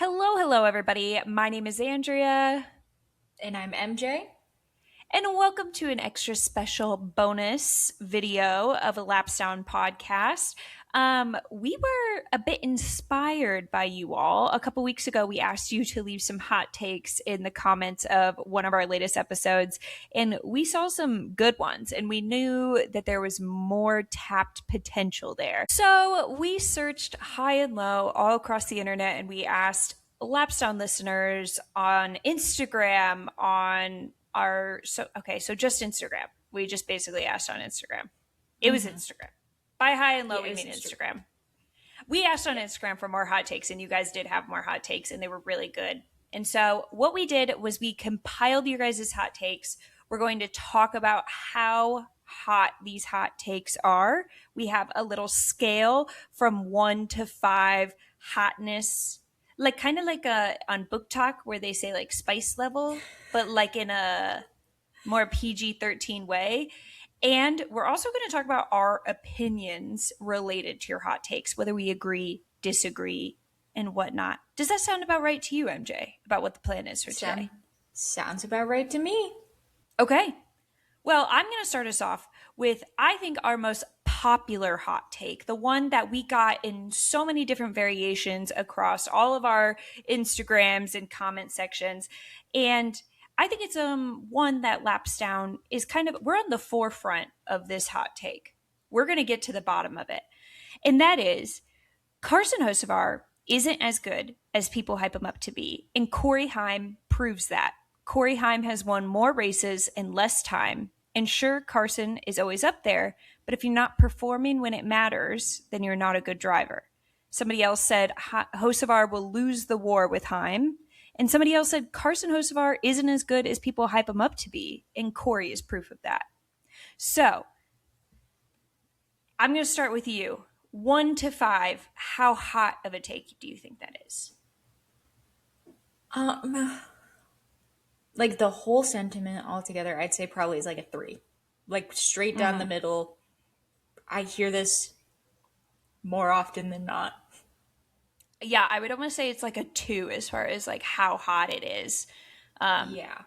Hello, everybody. My name is Andrea, And I'm MJ. and welcome to an extra special bonus video of a Lapsdown podcast. We were a bit inspired by you all. A couple weeks ago, we asked you to leave some hot takes in the comments of one of our latest episodes, and we saw some good ones, and we knew that there was more tapped potential there. So we searched high and low all across the internet, and we asked Lapsdown listeners on Instagram, on so just Instagram. We just basically asked on Instagram. It was Mm-hmm. Instagram. By high and low, Yeah, we it's mean Instagram. Instagram. We asked on Yeah. Instagram for more hot takes, and you guys did have more hot takes, and they were really good. And so, what we did was we compiled your guys' hot takes. We're going to talk about how hot these hot takes are. We have a little scale from 1 to 5 hotness, like kind of like a on Book Talk where they say like spice level, but like in a more PG-13 way. And we're also going to talk about our opinions related to your hot takes, whether we agree, disagree, and whatnot. Does that sound about right to you, MJ, about what the plan is for Sound, today? sounds about right to me. Okay. Well, I'm going to start us off with, I think, our most popular hot take, the one that we got in so many different variations across all of our Instagrams and comment sections. And I think it's one that Lapsdown is kind of, we're on the forefront of this hot take. We're going to get to the bottom of it. And that is Carson Hocevar isn't as good as people hype him up to be. And Corey Heim proves that. Corey Heim has won more races in less time. And sure, Carson is always up there, but if you're not performing when it matters, then you're not a good driver. Somebody else said Hocevar will lose the war with Heim. And somebody else said Carson Hocevar isn't as good as people hype him up to be. And Corey is proof of that. So I'm going to start with you. 1 to 5, how hot of a take do you think that is? Um, like the whole sentiment altogether, I'd say probably is like a 3. Like straight down the Mm-hmm. middle. I hear this more often than not. Yeah, I would almost say it's like a 2 as far as like how hot it is. Um, Yeah.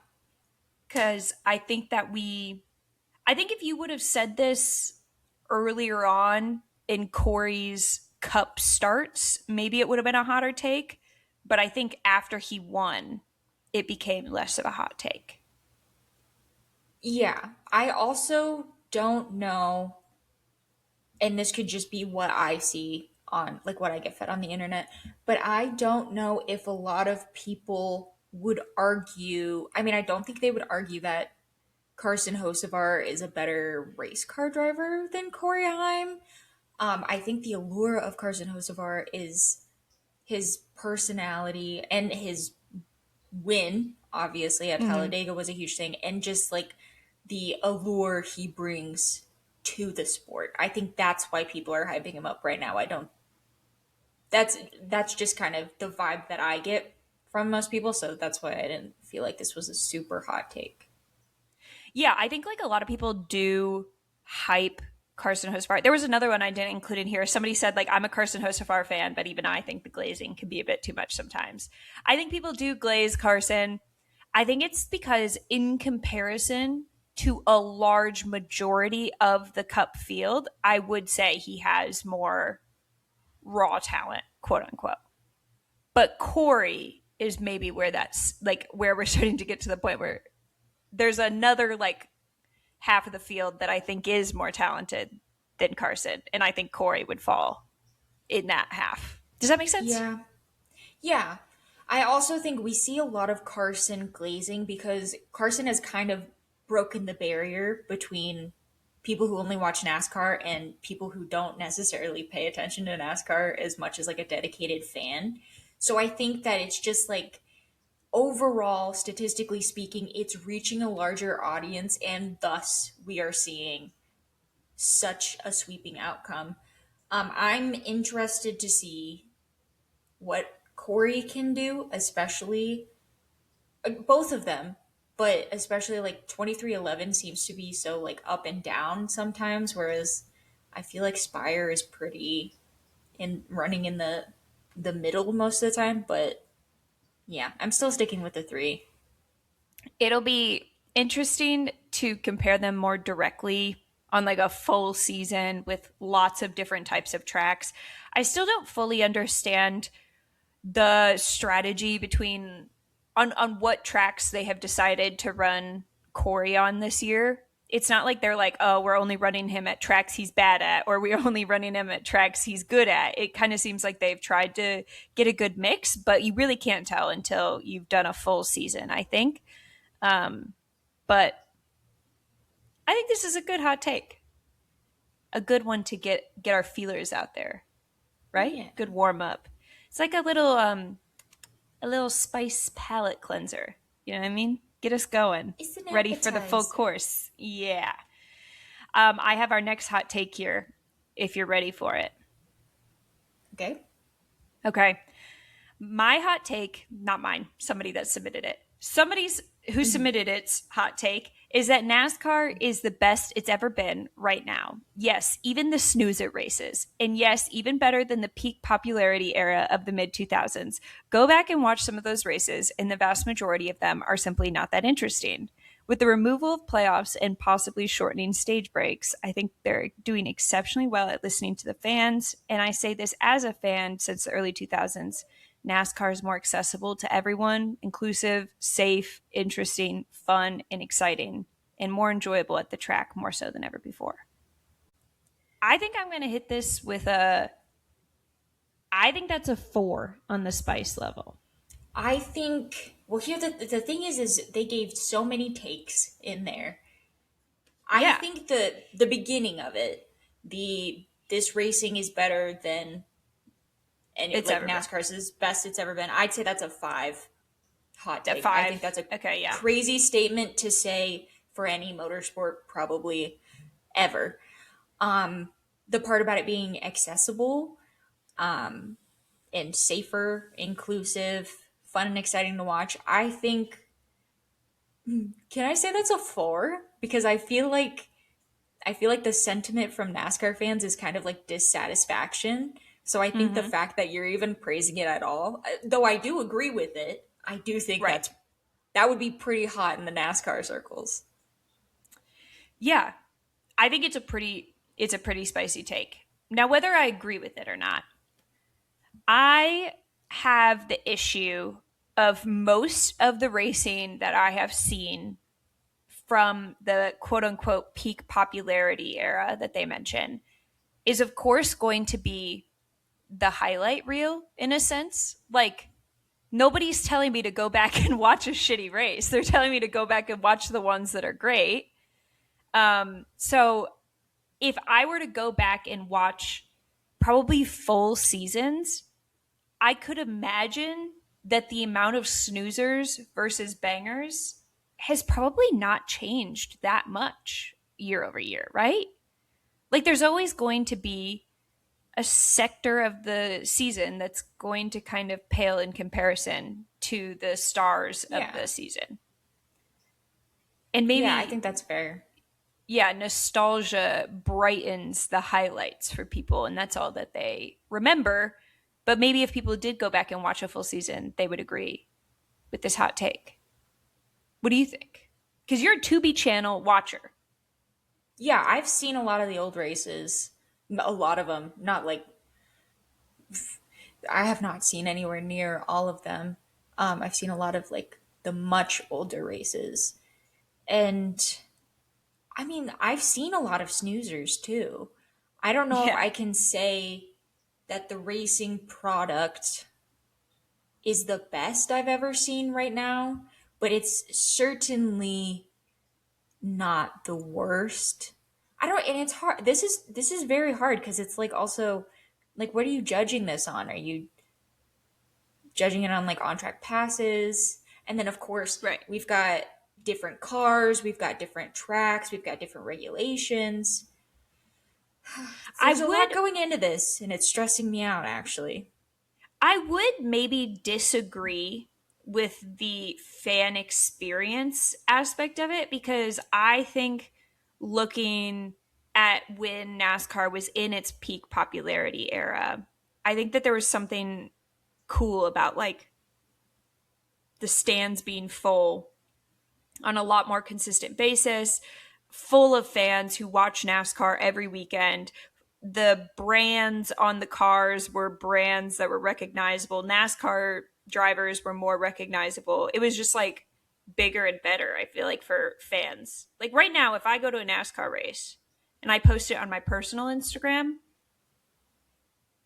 because I think if you would have said this earlier on in Corey's cup starts, maybe it would have been a hotter take. But I think after he won, it became less of a hot take. Yeah. I also don't know, and this could just be what I see on like what I get fed on the internet, but I don't know if a lot of people would argue. I mean, I don't think they would argue that Carson Hocevar is a better race car driver than Corey Heim. I think the allure of Carson Hocevar is his personality and his win, obviously, at Mm-hmm. Talladega was a huge thing, and just like the allure he brings to the sport. I think that's why people are hyping him up right now. I don't that's just kind of the vibe that I get from most people, so that's why I didn't feel like this was a super hot take. Yeah, I think like a lot of people do hype Carson Hocevar. There was another one I didn't include in here. Somebody said like I'm a Carson Hocevar fan, but even I think the glazing can be a bit too much sometimes. I think people do glaze Carson. I think it's because in comparison to a large majority of the cup field, I would say he has more raw talent, quote unquote. But Corey is maybe where that's like where we're starting to get to the point where there's another like half of the field that I think is more talented than Carson, and I think Corey would fall in that half. Does that make sense? Yeah. Yeah. I also think we see a lot of Carson glazing because Carson has kind of broken the barrier between people who only watch NASCAR and people who don't necessarily pay attention to NASCAR as much as like a dedicated fan. So I think that it's just like overall, statistically speaking, it's reaching a larger audience and thus we are seeing such a sweeping outcome. I'm interested to see what Corey can do, especially both of them, but especially like 2311 seems to be so like up and down sometimes, whereas I feel like Spire is pretty in running in the middle most of the time, but Yeah, I'm still sticking with the three. It'll be interesting to compare them more directly on like a full season with lots of different types of tracks. I still don't fully understand the strategy between on what tracks they have decided to run Corey on this year. It's not like they're like, oh, we're only running him at tracks he's bad at, or we're only running him at tracks he's good at. It kind of seems like they've tried to get a good mix, but you really can't tell until you've done a full season, I think. But I think this is a good hot take, a good one to get our feelers out there, right? Yeah. Good warm up. It's like a little spice palate cleanser. You know what I mean? Get us going, It's an ready for the full appetizer. course. Yeah. I have our next hot take here. If you're ready for it, Okay. okay. My hot take, not mine, somebody that submitted it. Somebody's who Mhm. submitted its hot take is that NASCAR is the best it's ever been right now. Yes, even the snoozer races. And yes, even better than the peak popularity era of the mid 2000s. Go back and watch some of those races, and the vast majority of them are simply not that interesting. With the removal of playoffs and possibly shortening stage breaks, I think they're doing exceptionally well at listening to the fans. And I say this as a fan since the early 2000s. NASCAR is more accessible to everyone, inclusive, safe, interesting, fun, and exciting, and more enjoyable at the track more so than ever before. I think I'm going to hit this with a, I think that's a 4 on the spice level. I think. Well, here the thing is they gave so many takes in there. I Yeah, think the beginning of it, the this racing is better than any it's like ever been. NASCAR's is best it's ever been. I'd say that's a five hot At take. I think 5. that's a Okay, yeah. crazy statement to say for any motorsport probably ever. The part about it being accessible, and safer, inclusive, fun and exciting to watch. I think can I say that's a four? Because I feel like the sentiment from NASCAR fans is kind of like dissatisfaction. So I think the Mm-hmm. fact that you're even praising it at all, though I do agree with it, I do think Right. that would be pretty hot in the NASCAR circles. Yeah, I think it's a pretty spicy take. Now, whether I agree with it or not, I have the issue of most of the racing that I have seen from the quote unquote peak popularity era that they mention is, of course, going to be the highlight reel in a sense. Like, nobody's telling me to go back and watch a shitty race. They're telling me to go back and watch the ones that are great. So if I were to go back and watch probably full seasons, I could imagine that the amount of snoozers versus bangers has probably not changed that much year over year, right? Like there's always going to be a sector of the season that's going to kind of pale in comparison to the stars of Yeah. the season. And Yeah, I maybe, think that's fair. yeah, nostalgia brightens the highlights for people, and that's all that they remember. But maybe if people did go back and watch a full season, they would agree with this hot take. What do you think? Because you're a Tubi channel watcher. Yeah, I've seen a lot of the old races. A lot of them. Not like I have not seen anywhere near all of them. I've seen a lot of like the much older races. And I mean, I've seen a lot of snoozers too. I don't know if Yeah. I can say that the racing product is the best I've ever seen right now, but it's certainly not the worst. I don't, and it's hard. This is very hard because it's like also like what are you judging this on? Are you judging it on like on track passes? And then of course Right. we've got different cars, we've got different tracks, we've got different regulations. I There's a lot would going into this, and it's stressing me out actually. I would maybe disagree with the fan experience aspect of it because I think looking at when NASCAR was in its peak popularity era, I think that there was something cool about like the stands being full on a lot more consistent basis, full of fans who watch NASCAR every weekend. The brands on the cars were brands that were recognizable. NASCAR drivers were more recognizable. It was just like bigger and better, I feel like, for fans. Like right now, if I go to a NASCAR race and I post it on my personal Instagram,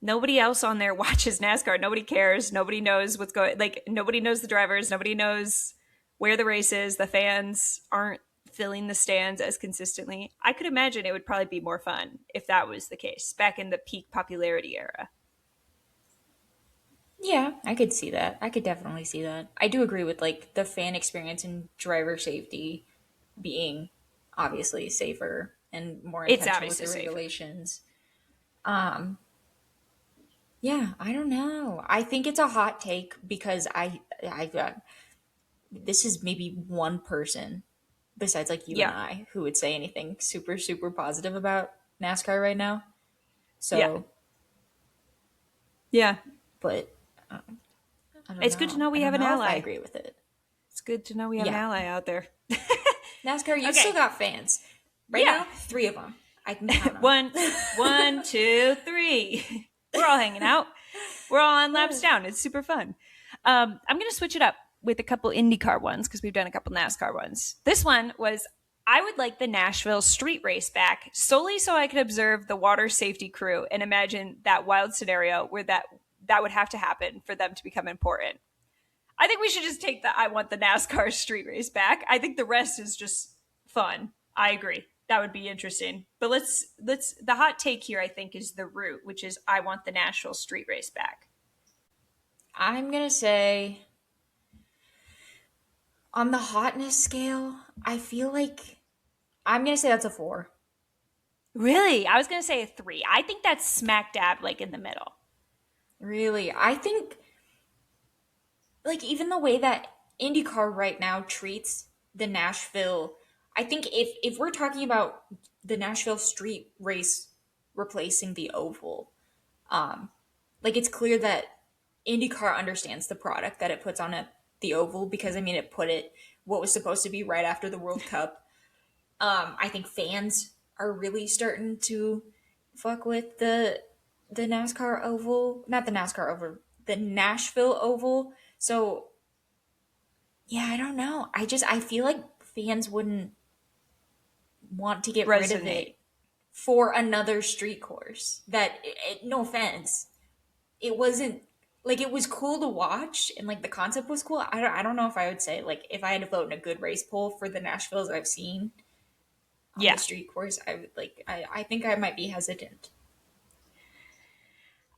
nobody else on there watches NASCAR. Nobody cares. Nobody knows what's going, like nobody knows the drivers. Nobody knows where the race is. The fans aren't filling the stands as consistently. I could imagine it would probably be more fun if that was the case back in the peak popularity era. Yeah, I could see that. I could definitely see that. I do agree with like the fan experience and driver safety being obviously safer and more It's intentional with obviously the safer. regulations. Um, yeah, I don't know. I think it's a hot take because this is maybe one person besides like you and Yeah. I who would say anything super positive about NASCAR right now. Yeah. So, Yeah. but I don't It's good to know. know I we don't have an know if I ally. agree with it. It's good to know we have an Yeah, ally out there. NASCAR, you still Okay. got fans. Right Yeah. now, three of them. I can count them. one, one, two, three. We're all hanging out. We're all on laps down. It's super fun. I'm going to switch it up with a couple IndyCar ones because we've done a couple NASCAR ones. This one was I would like the Nashville street race back solely so I could observe the water safety crew and imagine that wild scenario where that would have to happen for them to become important. I think we should just take the I want the NASCAR street race back. I think the rest is just fun. I agree. That would be interesting. But let's the hot take here I think is the root, which is I want the Nashville street race back. I'm gonna say on the hotness scale, I feel like I'm gonna say that's a four. Really? I was going to say a 3. I think that's smack dab like in the middle. Really, I think like even the way that IndyCar right now treats the Nashville, I think if we're talking about the Nashville street race replacing the oval, like it's clear that IndyCar understands the product that it puts on the oval because I mean it put it what was supposed to be right after the World Cup. I think fans are really starting to fuck with the NASCAR oval, not the NASCAR oval, the Nashville oval. So yeah, I don't know. I feel like fans wouldn't want to get rid of Resonate. it for another street course. No offense, it wasn't like it was cool to watch and like the concept was cool. I don't know if I would say like if I had to vote in a good race poll for the Nashvilles I've seen on the Yeah. street course, I would like I think I might be hesitant.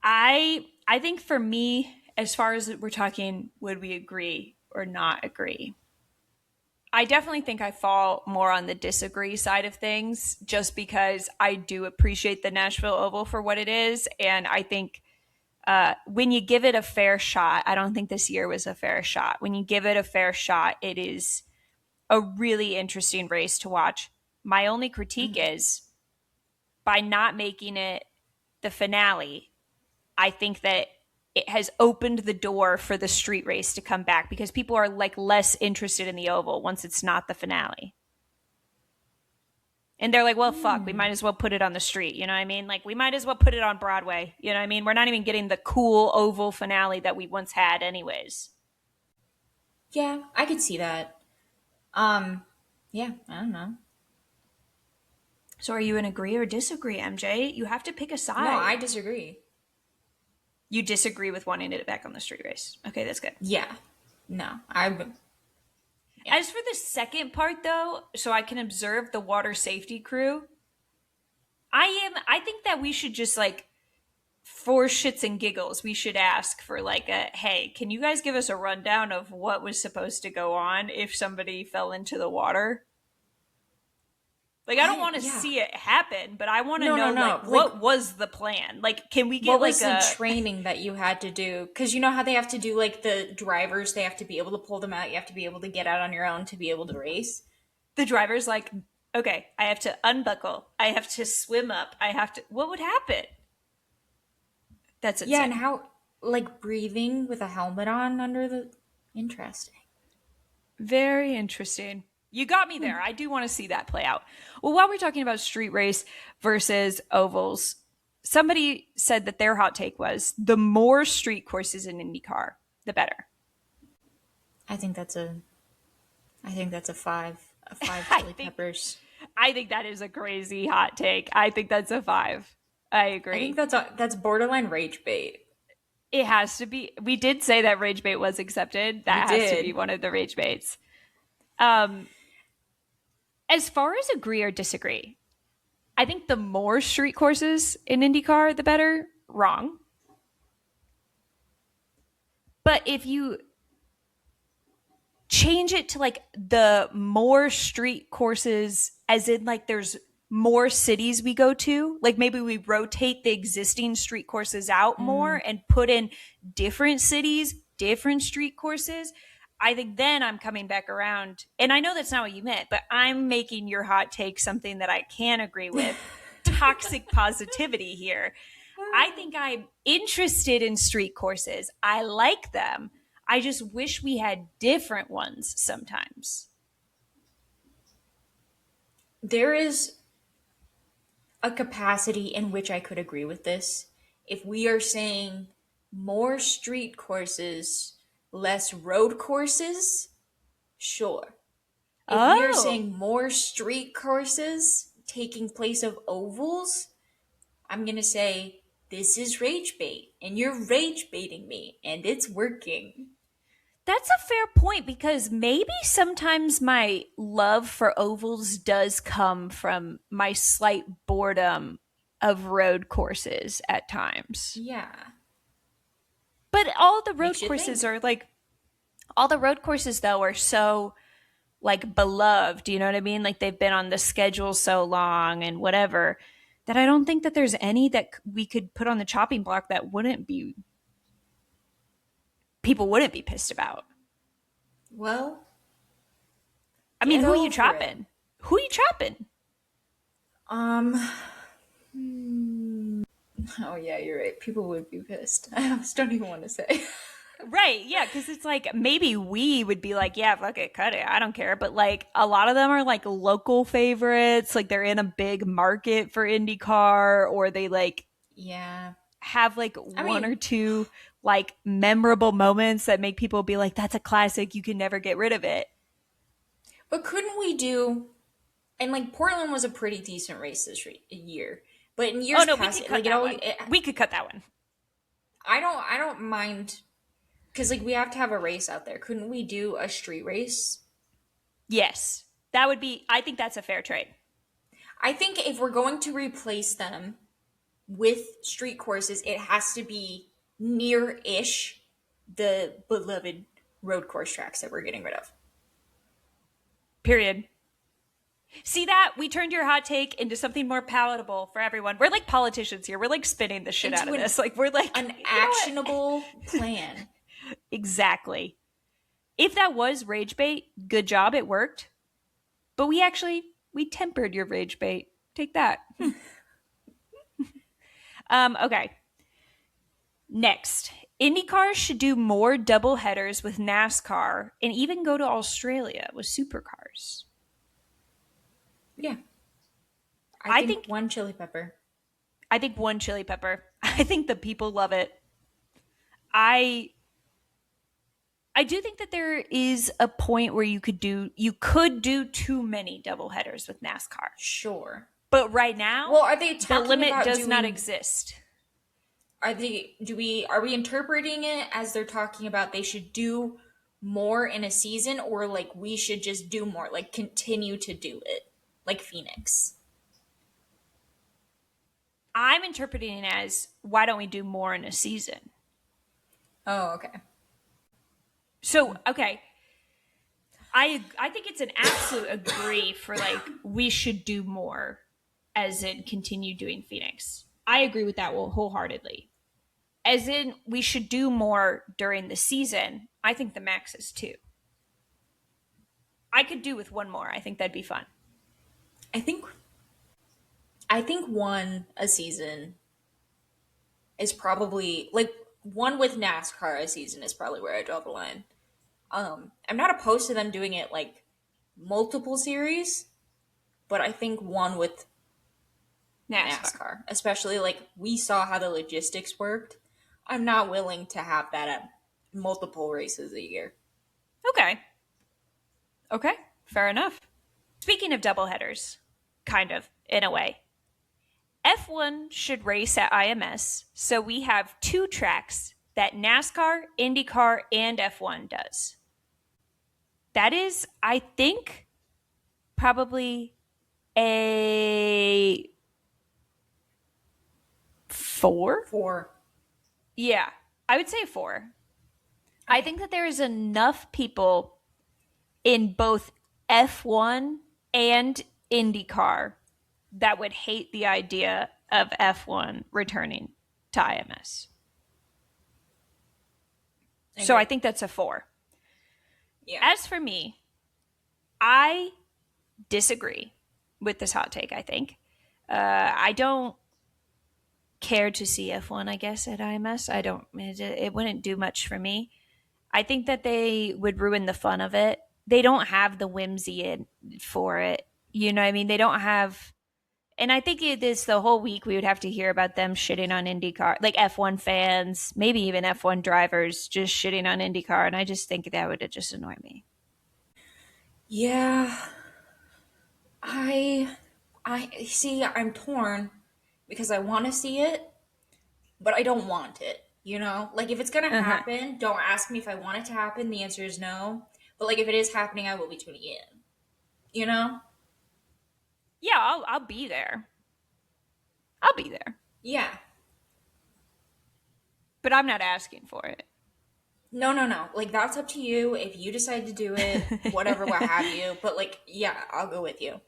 I think for me as far as we're talking would we agree or not agree? I definitely think I fall more on the disagree side of things just because I do appreciate the Nashville Oval for what it is. And I think when you give it a fair shot, I don't think this year was a fair shot. When you give it a fair shot, it is a really interesting race to watch. My only critique Mhm. is by not making it the finale, I think that it has opened the door for the street race to come back because people are like less interested in the oval once it's not the finale. And they're like, well, fuck, we might as well put it on the street. You know what I mean? Like, we might as well put it on Broadway. You know what I mean? We're not even getting the cool oval finale that we once had, anyways. Yeah, I could see that. Um, yeah, I don't know. So, are you in agree or disagree, MJ? You have to pick a No, I side. disagree. You disagree with wanting it back on the street race. Okay, that's good. Yeah, no, I yeah. As for the second part, though, so I can observe the water safety crew, I think that we should just like for shits and giggles, we should ask for like a hey, can you guys give us a rundown of what was supposed to go on if somebody fell into the water? Like I don't I want to yeah. see it happen, but I want to No, no, know like no. Like, what was the plan? Like can we what get was like the a training that you had to do? Because you know how they have to do like the drivers, they have to be able to pull them out. You have to be able to get out on your own to be able to race. the driver's like okay, I have to unbuckle. I have to swim up. I have to what would happen? That's Yeah, and insane. how like breathing with a helmet on under the interesting. Very interesting. You got me there. I do want to see that play out. Well, while we're talking about street race versus ovals, somebody said that their hot take was the more street courses in IndyCar, the better. I think that's a I think that's a five I chili think peppers. I think that is a crazy hot take. I think that's a 5. I I think agree. that's borderline rage bait. It has to be. We did say that rage bait was accepted. We That has to be did. one of the rage baits. Um, as far as agree or disagree, I think the more street courses in IndyCar, the better. Wrong. But if you change it to like the more street courses, as in like there's more cities we go to, like maybe we rotate the existing street courses out more Mm. and put in different cities, different street courses. I think then I'm coming back around. And I know that's not what you meant, but I'm making your hot take something that I can agree with. Toxic positivity here. I think I'm interested in street courses. I like them. I just wish we had different ones sometimes. There is a capacity in which I could agree with this. If we are saying more street courses, less road courses, sure. If we are Oh, saying more street courses taking place of ovals, I'm going to say this is rage bait and you're rage baiting me and it's working. that's a fair point because maybe sometimes my love for ovals does come from my slight boredom of road courses at times. Yeah. But all the road Makes you courses think. are like, all the road courses though are so like beloved, you know what I mean? Like they've been on the schedule so long and whatever that I don't think that there's any that we could put on the chopping block that wouldn't be people wouldn't be pissed about. Well, I mean, get who are you over it. chopping? Who are you chopping? Um, oh yeah, you're right. People would be pissed. I just don't even want to say. Right, yeah, because it's like maybe we would be like, yeah, fuck it, cut it, I don't care. But like a lot of them are like local favorites, like they're in a big market for IndyCar, or they like Yeah. have like I one mean, or two like memorable moments that make people be like, that's a classic, you can never get rid of it. but couldn't we do? And like Portland was a pretty decent race this year, but in Oh years no, we past, could cut like that one. We could cut that one. I don't mind because like we have to have a race out there. Couldn't we do a street race? Yes, that would be. I think that's a fair trade. I think if we're going to replace them with street courses, it has to be near-ish the beloved road course tracks that we're getting rid of. Period. See that? We turned your hot take into something more palatable for everyone. We're like politicians here. We're like spinning the shit out Into of this. Like we're like, an you know what? actionable plan. Exactly. If that was rage bait, good job, it worked. But we tempered your rage bait. Take that. Okay. Next, IndyCar should do more double headers with NASCAR and even go to Australia with supercars. Yeah. I I think think one chili pepper. I think one chili pepper. I think the people love it. I I do think that there is a point where you could do too many double headers with NASCAR. Sure. But right now, Well, are they the talking limit about does not doing exist. are we interpreting it as they're talking about they should do more in a season or like we should just do more, like continue to do it like Phoenix? I'm interpreting it as why don't we do more in a season? Oh, okay. So, okay, I think it's an absolute agree for like we should do more as in continue doing Phoenix. I agree with that wholeheartedly. As in we should do more during the season. I think the max is 2. I could do with one more. I think that'd be fun. I think I think one a season is probably like one with NASCAR a season is probably where I draw the line. I'm not opposed to them doing it like multiple series, but I think one with NASCAR. NASCAR, especially like we saw how the logistics worked. I'm not willing to have that at multiple races a year. Okay. Okay. Fair enough. Speaking of doubleheaders, kind of, in a way, F1 should race at IMS, so we have two tracks that NASCAR, IndyCar, and F1 does. That is, I think, probably a four. For Yeah, I would say four. I think that there is enough people in both F1 and IndyCar that would hate the idea of F1 returning to IMS. So I agree. think that's a four. Yeah. As for me, I disagree with this hot take, I think. I don't care to see F1, I guess, at IMS. I don't, it wouldn't do much for me. I think that they would ruin the fun of it. They don't have the whimsy for it. You know what I mean? They don't have, and I think it is the whole week we would have to hear about them shitting on IndyCar, like F1 fans, maybe even F1 drivers just shitting on IndyCar. And I just think that would just annoy me. Yeah. I I see I'm torn because I want to see it, but I don't want it. You know? Like if it's going to Uh huh. happen, don't ask me if I want it to happen. The answer is no. But like if it is happening, I will be tuning in. You know? Yeah, I'll be there. I'll be there. Yeah. But I'm not asking for it. No, no, no. Like that's up to you if you decide to do it, whatever, what have you. But like, yeah, I'll go with you.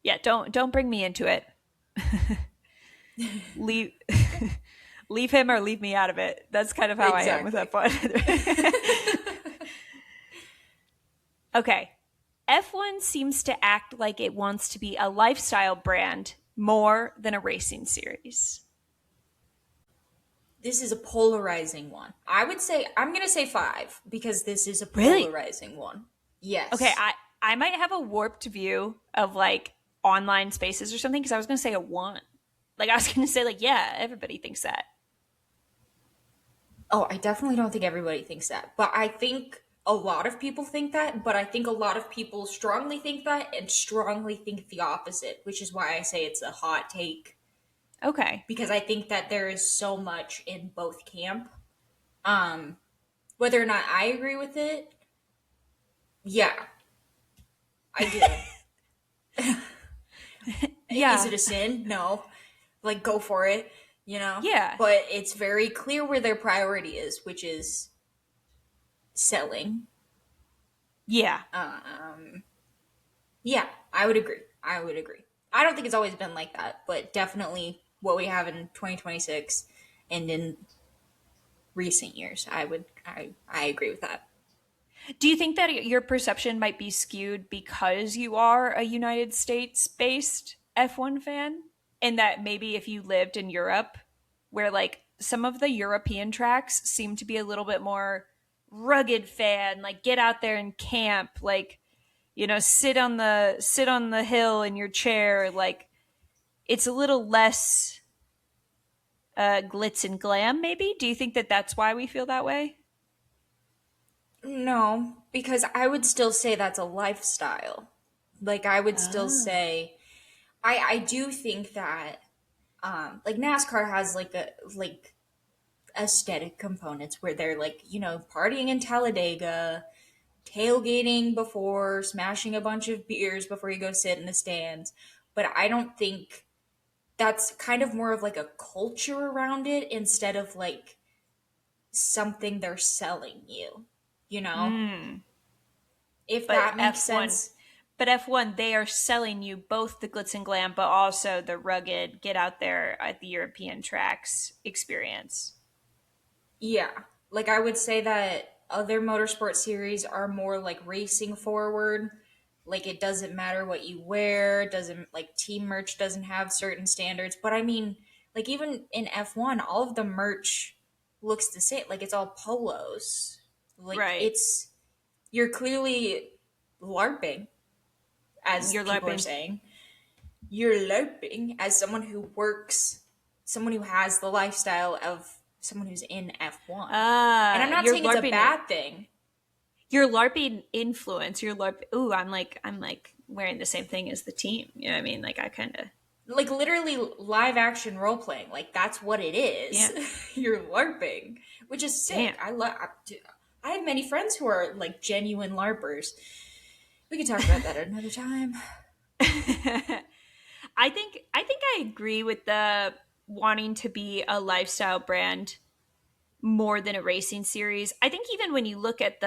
Yeah, don't bring me into it. Leave leave him or leave me out of it. That's kind of how I am with Exactly. that fun. Okay. F1 seems to act like it wants to be a lifestyle brand more than a racing series. This is a polarizing one. I would say I'm gonna say five because this is a Really? polarizing one. Okay, Yes. I might have a warped view of like online spaces or something because I was going to say a 1. Like I was going to say like yeah, everybody thinks that. Oh, I definitely don't think everybody thinks that, but I think a lot of people think that. But I think a lot of people strongly think that and strongly think the opposite, which is why I say it's a hot take Okay. because I think that there is so much in both camp. Um, Whether or not I agree with it, yeah, I do. Is Yeah. it a sin? No. Like, go for it, you know? Yeah. But it's very clear where their priority is, which is selling. Yeah. Yeah, I would agree. I would agree. I don't think it's always been like that, but definitely what we have in 2026 and in recent years, I agree with that. Do you think that your perception might be skewed because you are a United States based F1 fan? And that maybe if you lived in Europe, where like some of the European tracks seem to be a little bit more rugged fan, like get out there and camp, like, you know, sit on the hill in your chair, like it's a little less glitz and glam, maybe? Do you think that that's why we feel that way? No, because I would still say that's a lifestyle. Like I would still Oh. say I do think that like NASCAR has like aesthetic components where they're like, you know, partying in Talladega, tailgating before, smashing a bunch of beers before you go sit in the stands. But I don't think that's kind of more of like a culture around it instead of like something they're selling you, you know? Mm. If But that makes F1 sense. But F1, they are selling you both the glitz and glam, but also the rugged, get out there at the European tracks experience. Yeah. Like I would say that other motorsport series are more like racing forward. Like it doesn't matter what you wear, doesn't like team merch doesn't have certain standards. But I mean, like even in F1, all of the merch looks the same. Like it's all polos. Like Right. it's you're clearly LARPing, as You're people are LARPing. saying. You're LARPing as someone who has the lifestyle of someone who's in F1. And I'm not You're saying it's a LARPing it. bad thing. You're LARPing influence. You're LARP. Ooh, I'm like wearing the same thing as the team. You know what I mean? Like I kind of, Like literally live action role playing. Like that's what it is. yeah. You're LARPing, which is sick. Damn. I have many friends who are like genuine LARPers. We can talk about that at another time. I think I agree with the wanting to be a lifestyle brand more than a racing series. I think even when you look at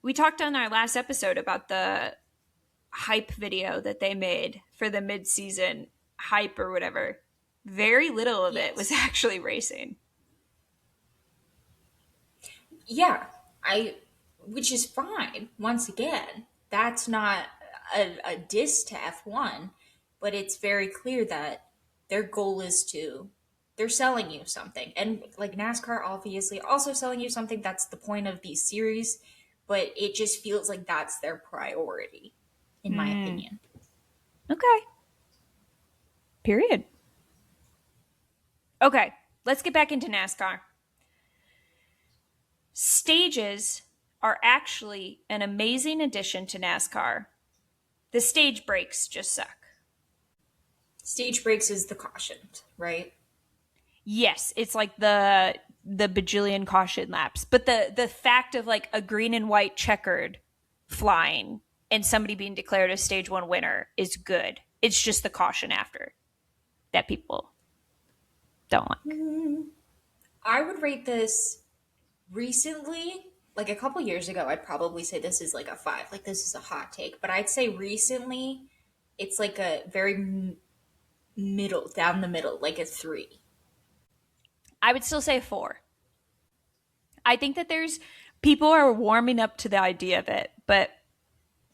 we talked on our last episode about the hype video that they made for the mid-season hype or whatever. Very little of it was Yes. actually racing. Yeah, I, which is fine. Once again, that's not a diss to F1, but it's very clear that their goal is to, they're selling you something. And like NASCAR, obviously, also selling you something. That's the point of these series, but it just feels like that's their priority, in my Mm, opinion. okay. Period. Okay. Let's get back into NASCAR. Stages are actually an amazing addition to NASCAR. The stage breaks just suck. Stage breaks is the caution, right? Yes, it's like the bajillion caution laps, but the fact of like a green and white checkered flying and somebody being declared a stage one winner is good. It's just the caution after that people don't like. I would rate this recently, like a couple years ago, I'd probably say this is like a five. Like this is a hot take, but I'd say recently, it's like a very middle, down the middle, like a three. I would still say four. I think that there's people are warming up to the idea of it, but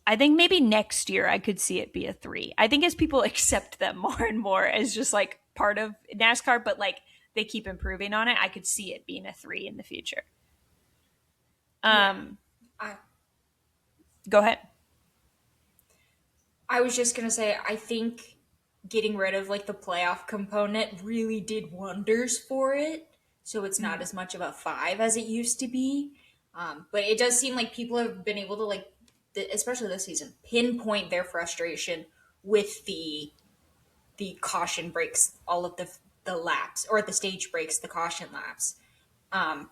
I think maybe next year I could see it be a three. I think as people accept them more and more as just like part of NASCAR, but like they keep improving on it, I could see it being a three in the future. Yeah, Um, I Go ahead. I was just gonna say I think getting rid of like the playoff component really did wonders for it. So it's not as much of a five as it used to be. But it does seem like people have been able to like, especially this season, pinpoint their frustration with the caution breaks, all of the laps, or the stage breaks, the caution laps. Um,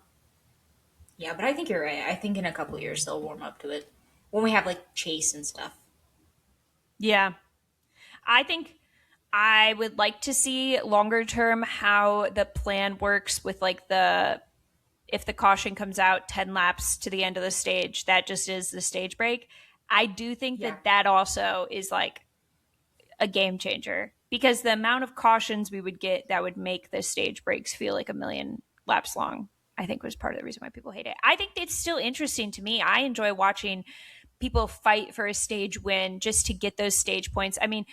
yeah, but I think you're right. I think in a couple of years they'll warm up to it when we have like chase and stuff. Yeah. I think I would like to see longer term how the plan works with like the if the caution comes out 10 laps to the end of the stage, that just is the stage break. I do think Yeah, that that also is like a game changer because the amount of cautions we would get that would make the stage breaks feel like a million laps long, I think was part of the reason why people hate it. I think it's still interesting to me. I enjoy watching people fight for a stage win just to get those stage points. I mean,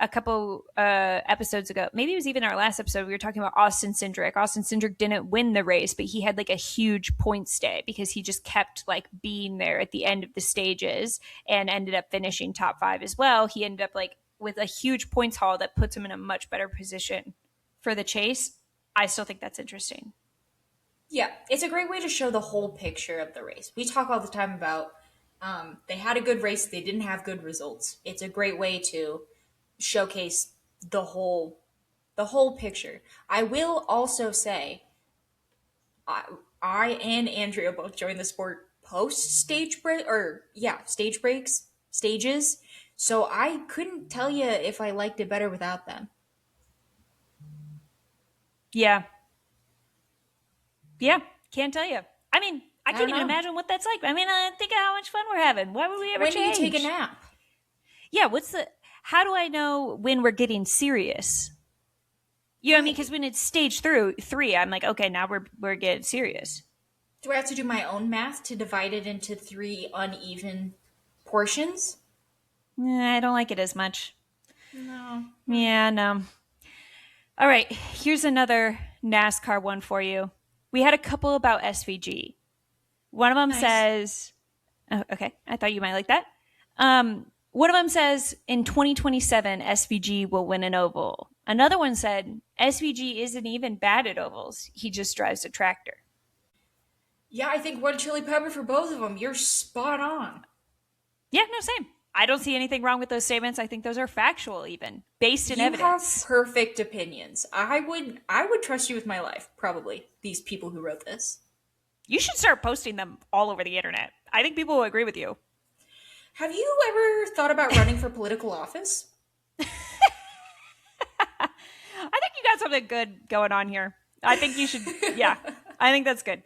a couple episodes ago, maybe it was even our last episode, we were talking about Austin Cindric. Austin Cindric didn't win the race, but he had like a huge points day because he just kept like being there at the end of the stages and ended up finishing top five as well. He ended up like with a huge points haul that puts him in a much better position for the chase. I still think that's interesting. yeah, it's a great way to show the whole picture of the race. We talk all the time about they had a good race, they didn't have good results. It's a great way to showcase the whole picture. I will also say, I, I and Andrea both joined the sport post stage break, or yeah, stage breaks, stages. So I couldn't tell you if I liked it better without them. Yeah. Yeah. Can't tell you. I mean, I I don't can't even know. imagine what that's like. I mean, think of how much fun we're having. Why would we ever When do you take a change? nap? Yeah. How do I know when we're getting serious? You know what I mean? Because Right. when it's stage through three, I'm like, okay, now we're getting serious. Do I have to do my own math to divide it into three uneven portions? I don't like it as much. No. Yeah, no. All right, here's another NASCAR one for you. We had a couple about SVG. One of them Nice. says, oh, okay, I thought you might like that. One of them says in 2027, SVG will win an oval. Another one said, SVG isn't even bad at ovals. He just drives a tractor. Yeah, I think one chili pepper for both of them. You're spot on. Yeah, no, same. I don't see anything wrong with those statements. I think those are factual, even based in You have evidence. perfect opinions. I would trust you with my life, probably. These people who wrote this. You should start posting them all over the internet. I think people will agree with you. Have you ever thought about running for political office? I think you got something good going on here. I think you should, yeah, I think that's good.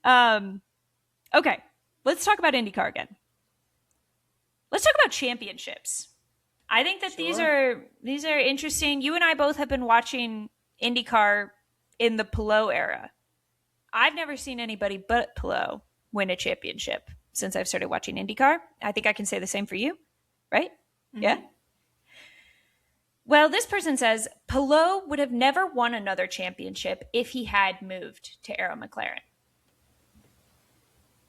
um, okay, let's talk about IndyCar again. Let's talk about championships. I think that Sure. these are interesting. You and I both have been watching IndyCar in the Pelot era. I've never seen anybody but Pelot win a championship since I've started watching IndyCar. I think I can say the same for you, right? Yeah. Mm-hmm. Well, this person says Pelot would have never won another championship if he had moved to Arrow McLaren.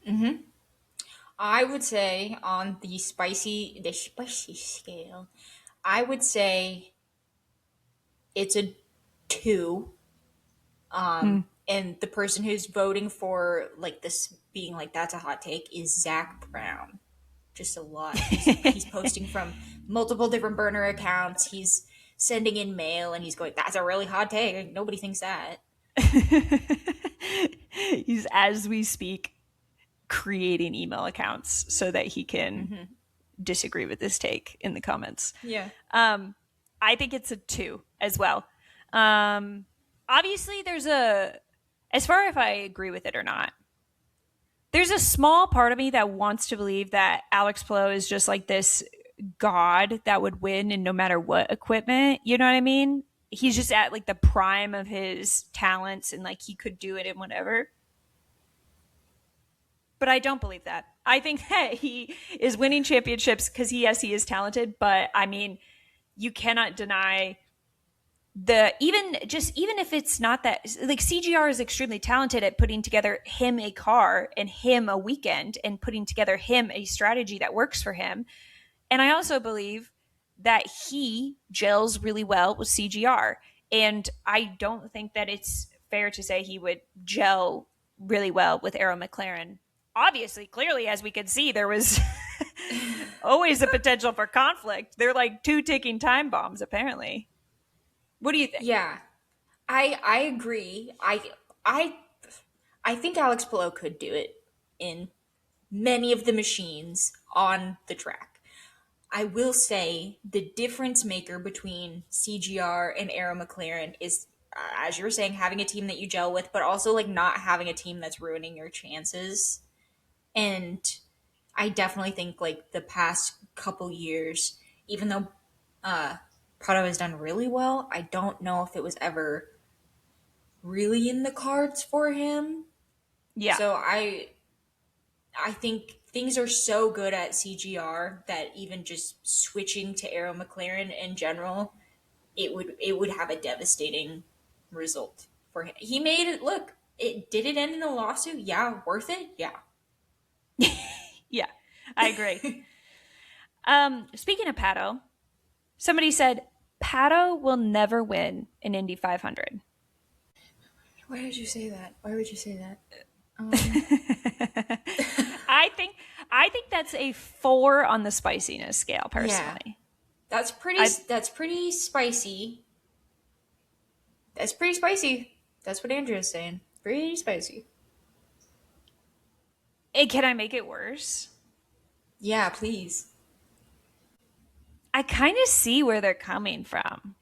Mm-hmm. I would say on the spicy scale, I would say it's a two. Hmm. And the person who's voting for like this being like that's a hot take is Zach Brown. Just a lot. He's posting from multiple different burner accounts. He's sending in mail and he's going, "That's a really hot take. Nobody thinks that." He's, as we speak, creating email accounts so that he can Mm-hmm. disagree with this take in the comments. Yeah. I think it's a two as well. Um, Obviously, there's a, as far if I agree with it or not, there's a small part of me that wants to believe that Alex Palou is just like this god that would win in no matter what equipment. You know what I mean? He's just at like the prime of his talents and like he could do it in whatever. But I don't believe that. I think that he is winning championships because yes, he is talented. But I mean, you cannot deny the even if it's not that, like, CGR is extremely talented at putting together him a car and him a weekend and putting together him a strategy that works for him. And I also believe that he gels really well with CGR. And I don't think that it's fair to say he would gel really well with Arrow McLaren. Obviously, clearly, as we could see, there was always a potential for conflict. They're like two ticking time bombs, apparently. What do you think? Yeah. I agree. I I think Alex Palou could do it in many of the machines on the track. I will say the difference maker between CGR and Arrow McLaren is, as you were saying, having a team that you gel with, but also like not having a team that's ruining your chances. And I definitely think like the past couple years, even though Prado has done really well, I don't know if it was ever really in the cards for him. Yeah. So I think things are so good at CGR that even just switching to Arrow McLaren in general, it would have a devastating result for him. He made it look. It did it end in a lawsuit? Yeah, worth it? Yeah. Yeah, I agree. Speaking of Pato, somebody said Pato will never win an Indy 500. Why did you say that? Why would you say that? I think I think that's a 4 on the spiciness scale Yeah. personally. That's pretty I that's pretty spicy. That's pretty spicy. That's what Andrea's saying. Pretty spicy. Can I make it worse? Yeah, please. I kind of see where they're coming from.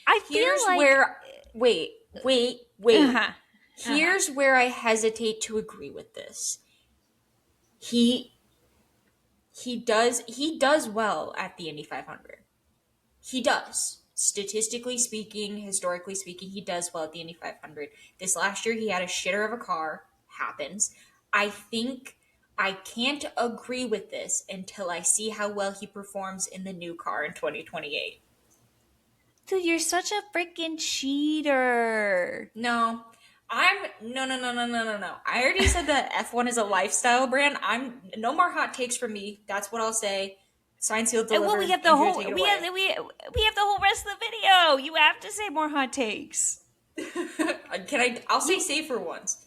I feel Here's like where wait. uh-huh, uh-huh. Here's where I hesitate to agree with this. He he does well at the Indy 500. He does. Statistically speaking, historically speaking, he does well at the Indy 500. This last year he had a shitter of a car. Happens. I think I can't agree with this until I see how well he performs in the new car in 2028. Dude, you're such a freaking cheater. No, I'm no. I already said that F1 is a lifestyle brand. I'm no more hot takes from me. That's what I'll say. Signed, sealed, And well, delivered. Andrea, take it away. we have the whole rest of the video. You have to say more hot takes. Can I? I'll say You safer ones.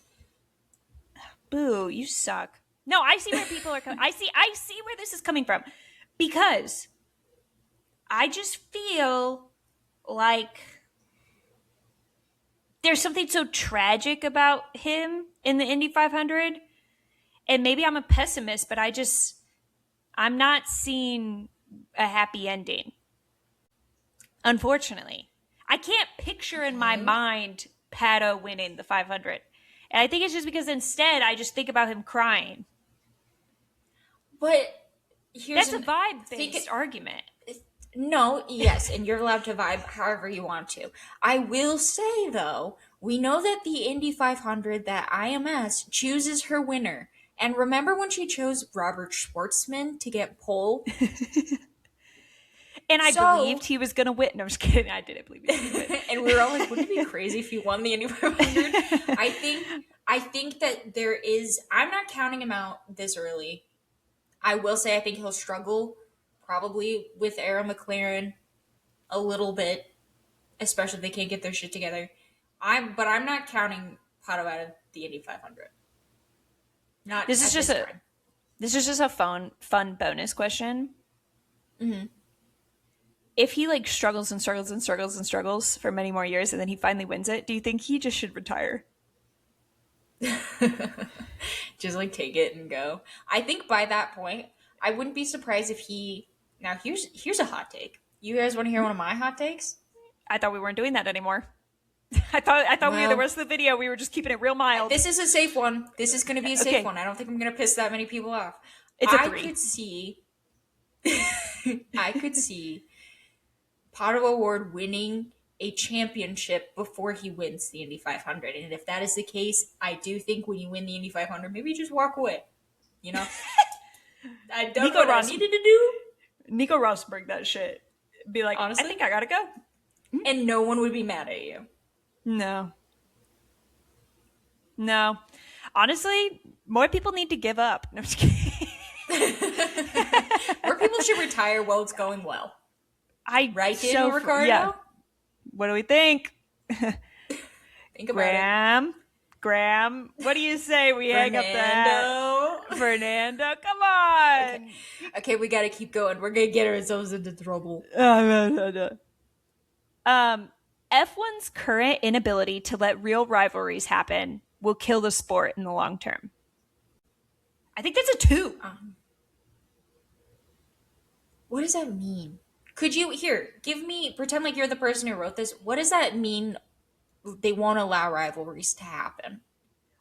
boo, you suck. No, I see where people are coming. I see where this is coming from, because I just feel like there's something so tragic about him in the Indy 500. And maybe I'm a pessimist, but I'm not seeing a happy ending. Unfortunately, I can't picture in my Okay, mind Pato winning the 500. And I think it's just because instead I just think about him crying. but here's That's a an vibe think. based argument. No, yes, and you're allowed to vibe however you want to. I will say though, we know that the Indy 500 that IMS chooses her winner. And remember when she chose Robert Schwartzman to get pole? And I So, believed he was going to win. No, I'm just kidding. I didn't believe he was going to win. and we were all like, wouldn't it be crazy if he won the Indy 500? I think that there is. I'm not counting him out this early. I will say I think he'll struggle probably with Arrow McLaren a little bit, especially if they can't get their shit together. I'm not counting Pato out of the Indy 500. Not This is at just this a time. this is just a fun bonus question. Hmm. If he like struggles and struggles and struggles and struggles for many more years and then he finally wins it, do you think he just should retire? Just like take it and go. I think by that point, I wouldn't be surprised if he. Now here's a hot take. You guys want to hear one of my hot takes? I thought we weren't doing that anymore. I thought we the Well, rest of the video we were just keeping it real mild. this is a safe one. This is going to be a safe Okay, one. I don't think I'm going to piss that many people off. it's a I 3. could see. I could see Pato Award winning a championship before he wins the Indy 500. And if that is the case, I do think when you win the Indy 500, maybe you just walk away. You know, I done Nico what I Ross needed to do, Nico Rosberg that shit. Be like, I honestly, think I gotta go. and no one would be mad at you. No. No. Honestly, more people need to give up. No, I'm just kidding. More people should retire while it's going well. I Right, so Daniel Ricciardo? yeah. What do we think? Think about it. Graham, what do you say we hang up that? Fernando. Fernando, come on. Okay. Okay, we gotta keep going. We're gonna get ourselves into trouble. Um, F1's current inability to let real rivalries happen will kill the sport in the long term. I think that's a 2. What does that mean? Could you give me pretend like you're the person who wrote this? What does that mean? They won't allow rivalries to happen,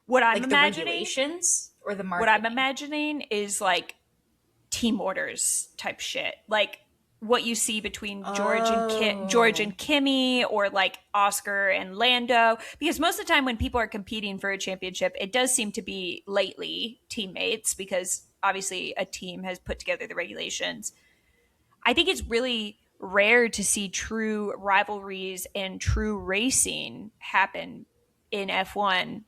What I'm like the imagining, regulations or the what I'm marketing. imagining is like team orders type shit, like what you see between George Oh, and Kimmy, or like Oscar and Lando. Because most of the time when people are competing for a championship, it does seem to be lately teammates, because obviously a team has put together the regulations. I think it's really rare to see true rivalries and true racing happen in F1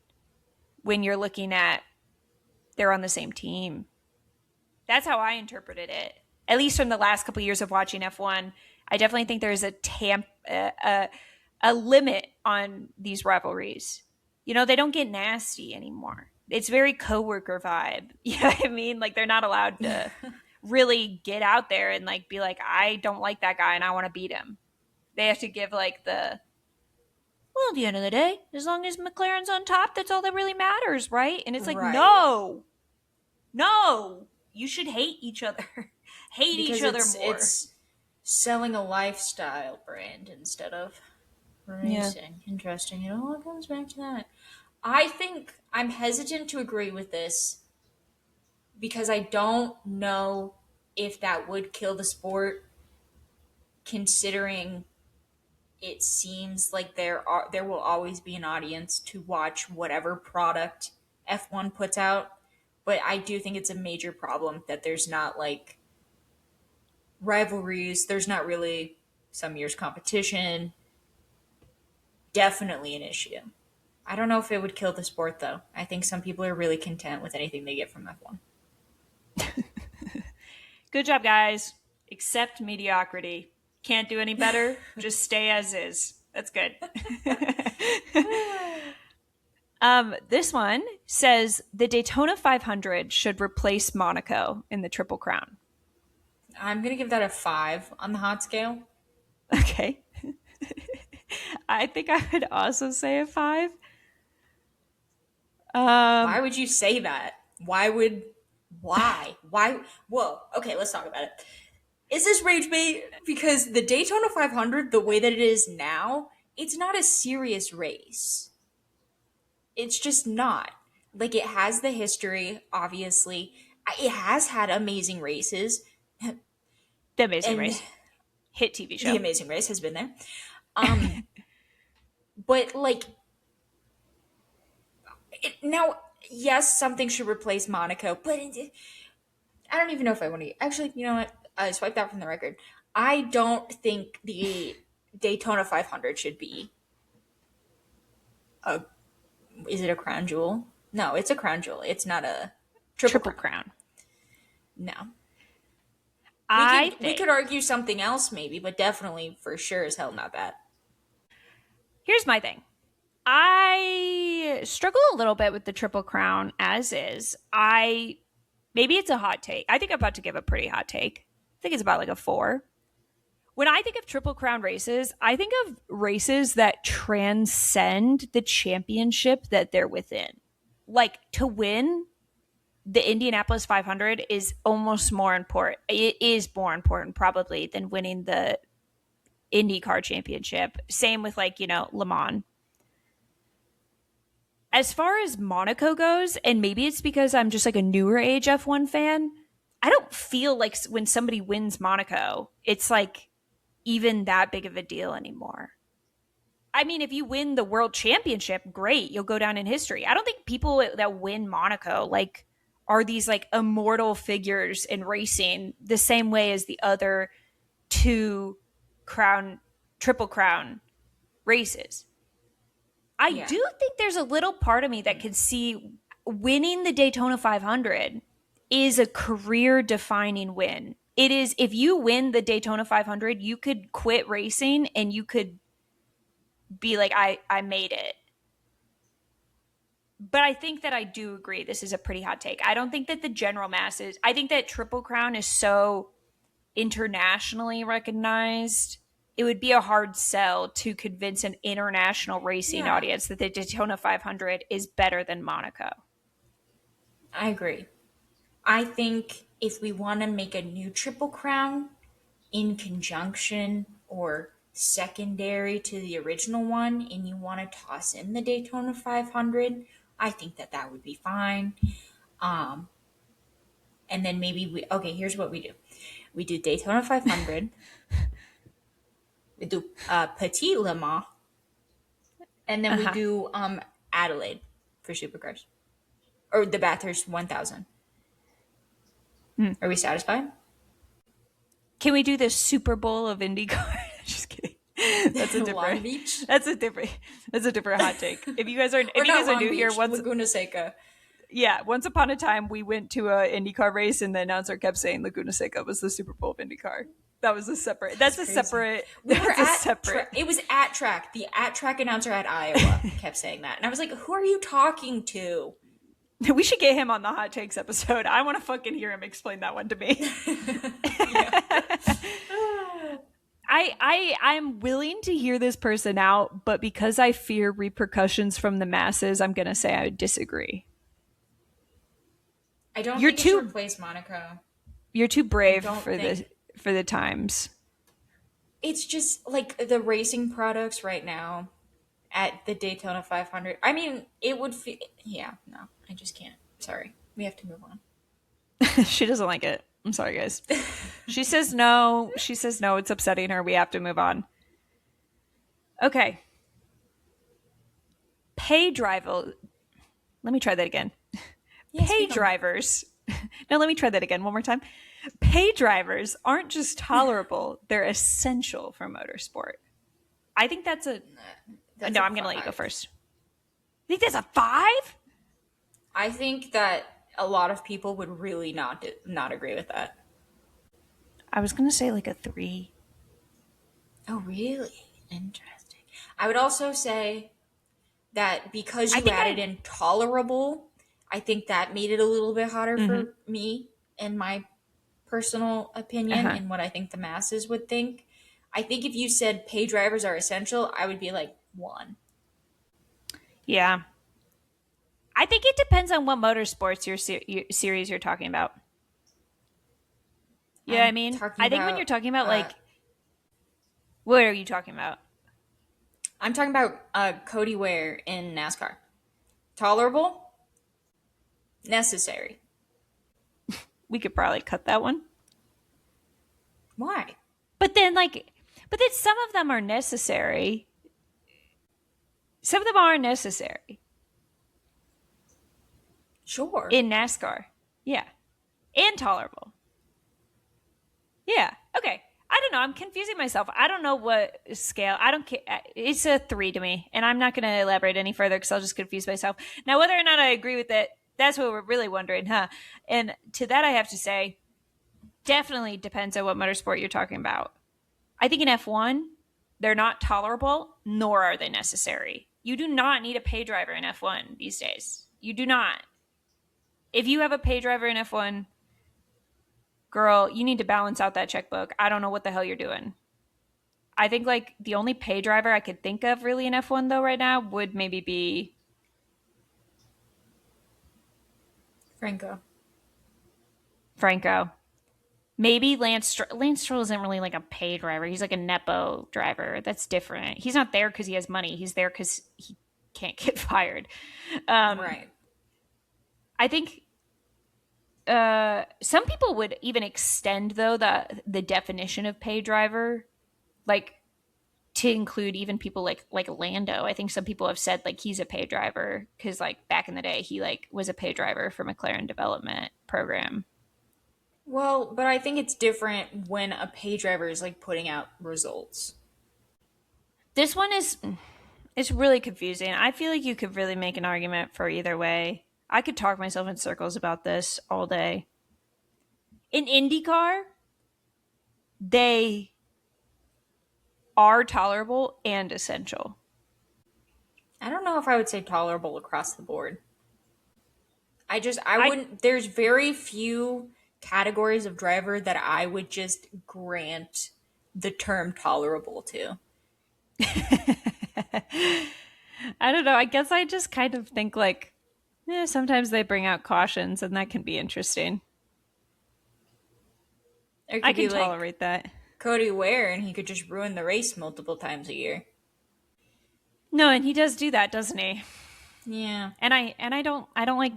when you're looking at they're on the same team. That's how I interpreted it. At least from the last couple of years of watching F1, I definitely think there's a limit on these rivalries. You know, they don't get nasty anymore. It's very coworker vibe. You know what I mean? Like they're not allowed to really get out there and like be like, I don't like that guy and I want to beat him. They have to give like the, well, at the end of the day, as long as McLaren's on top, that's all that really matters, right? And it's like, right. no, you should hate each other. Hate each Because other it's more. selling a lifestyle brand instead of Yeah. racing. Interesting. It all comes back to that. I think I'm hesitant to agree with this because I don't know if that would kill the sport, considering it seems like there will always be an audience to watch whatever product F1 puts out. But I do think it's a major problem that there's not like rivalries. There's not really some years competition. Definitely an issue. I don't know if it would kill the sport, though. I think some people are really content with anything they get from F1. Good job, guys. Accept mediocrity. Can't do any better. Just stay as is. That's good. This one says the Daytona 500 should replace Monaco in the Triple Crown. I'm going to give that a 5 on the hot scale. Okay. I think I would also say a 5. Why would you say that? Why? Whoa. Okay, let's talk about it. Is this rage bait? Because the Daytona 500, the way that it is now, it's not a serious race. It's just not. Like, it has the history, obviously. It has had amazing races. The Amazing And Race. Hit TV show. The Amazing Race has been there. But, like, now, yes, something should replace Monaco, but I don't even know if I want to. Actually, you know what? Swipe that from the record. I don't think the Daytona 500 should be a. Is it a crown jewel? No, it's a crown jewel. It's not a Triple Crown. No. I We could argue something else maybe, but definitely for sure as hell not that. Here's my thing. I struggle a little bit with the Triple Crown as is. Maybe it's a hot take. I think I'm about to give a pretty hot take. I think it's about like a 4. When I think of Triple Crown races, I think of races that transcend the championship that they're within. Like, to win the Indianapolis 500 is almost more important. It is more important probably than winning the IndyCar championship. Same with, like, you know, Le Mans. As far as Monaco goes, and maybe it's because I'm just like a newer age F1 fan, I don't feel like when somebody wins Monaco, it's like even that big of a deal anymore. I mean, if you win the world championship, great, you'll go down in history. I don't think people that win Monaco like are these like immortal figures in racing the same way as the other 2 triple crown races. I do think there's a little part of me that could see winning the Daytona 500 is a career defining win. It is, if you win the Daytona 500, you could quit racing and you could be like, I made it. But I think that I do agree this is a pretty hot take. I don't think that the general masses, I think that Triple Crown is so internationally recognized, it would be a hard sell to convince an international racing audience that the Daytona 500 is better than Monaco. I agree. I think if we want to make a new Triple Crown in conjunction or secondary to the original one, and you want to toss in the Daytona 500, I think that would be fine. And then maybe here's what we do. We do Daytona 500. We do Petit Le Mans. And then we do Adelaide for Supercars. Or the Bathurst 1000. Are we satisfied? Can we do the Super Bowl of IndyCar? Just kidding. That's a different hot take. If you guys are new here, Laguna Seca. Yeah, once upon a time we went to a IndyCar race and the announcer kept saying Laguna Seca was the Super Bowl of IndyCar. That was a separate. It was at track. The at track announcer at Iowa kept saying that, and I was like, "Who are you talking to?" We should get him on the hot takes episode. I want to fucking hear him explain that one to me. I'm willing to hear this person out, but because I fear repercussions from the masses, I'm gonna say I disagree. I don't think it should replace Monaco. You're too brave for the times. It's just like the racing products right now at the Daytona 500. I mean, it would feel... Yeah, no, I just can't. Sorry. We have to move on. She doesn't like it. I'm sorry, guys. She says no. It's upsetting her. We have to move on. Okay. Pay driver. Let me try that again. Yes, Pay drivers. No, let me try that again one more time. Pay drivers aren't just tolerable, they're essential for motorsport. I think that's a... No, I'm going to let you go first. think that's a 5? I think that a lot of people would really not agree with that. I was gonna say like a 3. Oh, really? Interesting. I would also say that because I you think added I. in tolerable, I think that made it a little bit hotter Mm-hmm. for me, in my personal opinion, Uh-huh. and what I think the masses would think. I think if you said pay drivers are essential, I would be like 1. Yeah. I think it depends on what motorsports your series you're talking about. You know what I I'm mean? talking I think when you're about talking about like, what are you talking about? Cody Ware in NASCAR. Tolerable, necessary. We could probably cut that one. Why? But then like, but then some of them are necessary. Some of them are necessary Sure. in NASCAR. Yeah. And tolerable. Yeah. Okay. I don't know. I'm confusing myself. I don't know what scale. I don't care. It's a 3 to me, and I'm not going to elaborate any further because I'll just confuse myself. Now, whether or not I agree with it, that's what we're really wondering, huh? And to that, I have to say, definitely depends on what motorsport you're talking about. I think in F1, they're not tolerable, nor are they necessary. You do not need a pay driver in F1 these days. You do not. If you have a pay driver in F1, girl, you need to balance out that checkbook. I don't know what the hell you're doing. I think like the only pay driver I could think of really in F1 though right now would maybe be Franco. Franco. Maybe Lance Stroll isn't really like a pay driver. He's like a nepo driver. That's different. He's not there because he has money. He's there because he can't get fired. Um, Right. I think some people would even extend though the definition of pay driver, like to include even people like Lando. I think some people have said like he's a pay driver because like back in the day he like was a pay driver for McLaren development program. Well, but I think it's different when a pay driver is like putting out results. This one is it's really confusing. I feel like you could really make an argument for either way. I could talk myself in circles about this all day. In IndyCar, they are tolerable and essential. I don't know if I would say tolerable across the board. I I wouldn't, there's very few categories of driver that I would just grant the term tolerable to. I don't know. I guess I just kind of think like sometimes they bring out cautions and that can be interesting. It I could can be like tolerate that. Cody Ware and he could just ruin the race multiple times a year. No, and he does do that, doesn't he? Yeah. And I don't like